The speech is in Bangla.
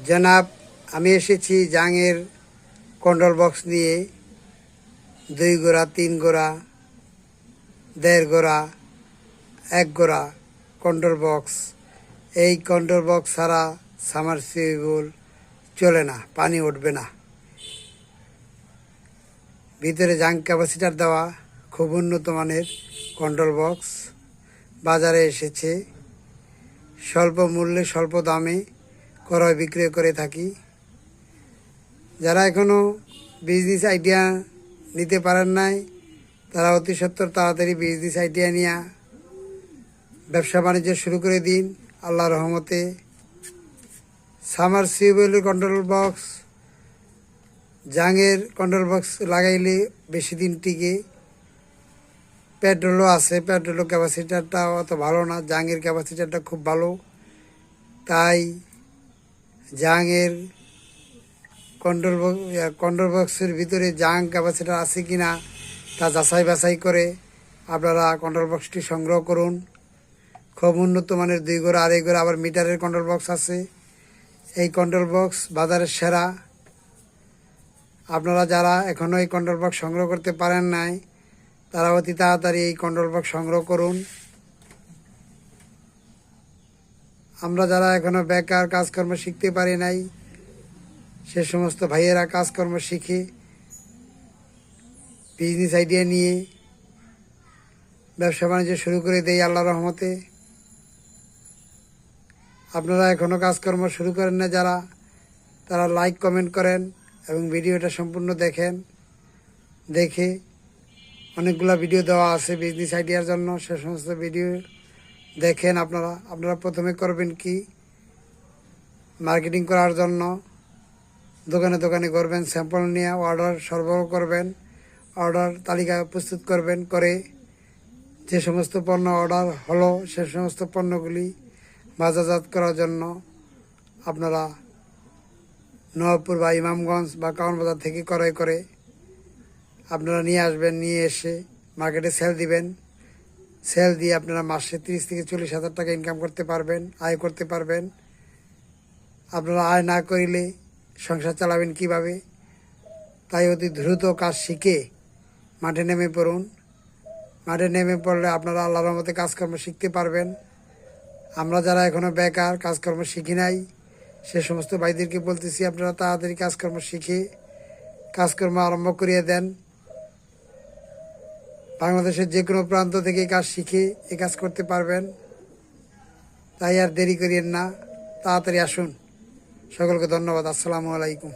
জনাব, আমি এসেছি জাঙের কন্ট্রোল বক্স নিয়ে 2 গোড়া 3 গোড়া 1.5 গোড়া 1 গোড়া কন্ট্রোল বক্স। এই কন্ট্রোল বক্স ছাড়া সাবমার্সিবল চলে না, পানি উঠবে না। ভিতরে জাং ক্যাপাসিটার দেওয়া খুব উন্নত মানের কন্ট্রোল বক্স বাজারে এসেছে। স্বল্প মূল্যে স্বল্প দামে ক্রয় বিক্রয় করে থাকি। যারা এখনও বিজনেস আইডিয়া নিতে পারেন নাই, তারা অতি সত্বর তাড়াতাড়ি বিজনেস আইডিয়া নিয়ে ব্যবসা বাণিজ্য শুরু করে দিন। আল্লাহর রহমতে সাবমার্সিবল কন্ট্রোল বক্স, জাঙের কন্ট্রোল বক্স লাগাইলে বেশি দিন টিকে। পেট্রোলও আছে, পেট্রোলও ক্যাপাসিটারটা অত ভালো না, জাঙের ক্যাপাসিটারটা খুব ভালো। তাই জাঙের কন্ট্রোল বক্সের ভিতরে জাং ক্যাপাসিটার আছে কি না তা যাচাই বাছাই করে আপনারা কন্ট্রোল বক্সটি সংগ্রহ করুন। খুব উন্নত মানের 2 গোড়া 2.5 গোড়া আবার মিটারের কন্ট্রোল বক্স আছে। এই কন্ট্রোল বক্স বাজারের সেরা। আপনারা যারা এখনও এই কন্ট্রোল বক্স সংগ্রহ করতে পারেন নাই, তারা অতি তাড়াতাড়ি এই কন্ট্রোল বক্স সংগ্রহ করুন। আমরা যারা এখনও বেকার, কাজকর্ম শিখতে পারি নাই, সে সমস্ত ভাইয়েরা কাজকর্ম শিখে বিজনেস আইডিয়া নিয়ে ব্যবসা বাণিজ্য শুরু করে দেই আল্লাহর রহমতে। আপনারা এখনও কাজকর্ম শুরু করেন না যারা, তারা লাইক কমেন্ট করেন এবং ভিডিওটা সম্পূর্ণ দেখেন। দেখে অনেকগুলো ভিডিও দেওয়া আছে বিজনেস আইডিয়ার জন্য, সে সমস্ত ভিডিও দেখেন। আপনারা প্রথমে করবেন কি, মার্কেটিং করার জন্য দোকানে দোকানে করবেন, স্যাম্পল নিয়ে অর্ডার সরবরাহ করবেন, অর্ডার তালিকা প্রস্তুত করবেন। করে যে সমস্ত পণ্য অর্ডার হলো সে সমস্ত পণ্যগুলি বাজারজাত করার জন্য আপনারা নবাবপুর বা ইমামগঞ্জ বা কাউন বাজার থেকে ক্রয় করে আপনারা নিয়ে আসবেন। নিয়ে এসে মার্কেটে সেল দিবেন। সেল দিয়ে আপনারা মাসে 30 থেকে 40 হাজার টাকা ইনকাম করতে পারবেন, আয় করতে পারবেন। আপনারা আয় না করিলে সংসার চালাবেন কিভাবে? তাই অতি দ্রুত কাজ শিখে মাঠে নেমে পড়ুন। মাঠে নেমে পড়লে আপনারা আল্লাহর রহমতে কাজকর্ম শিখতে পারবেন। আমরা যারা এখনও বেকার, কাজকর্ম শিখি নাই, সে সমস্ত ভাইদেরকে বলতেছি আপনারা তাড়াতাড়ি কাজকর্ম শিখে কাজকর্ম আরম্ভ করিয়ে দেন। বাংলাদেশের যে কোনো প্রান্ত থেকে কাজ শিখে এই কাজ করতে পারবেন। তাই আর দেরি করিয়েন না, তাড়াতাড়ি আসুন। সকলকে ধন্যবাদ। আসসালামু আলাইকুম।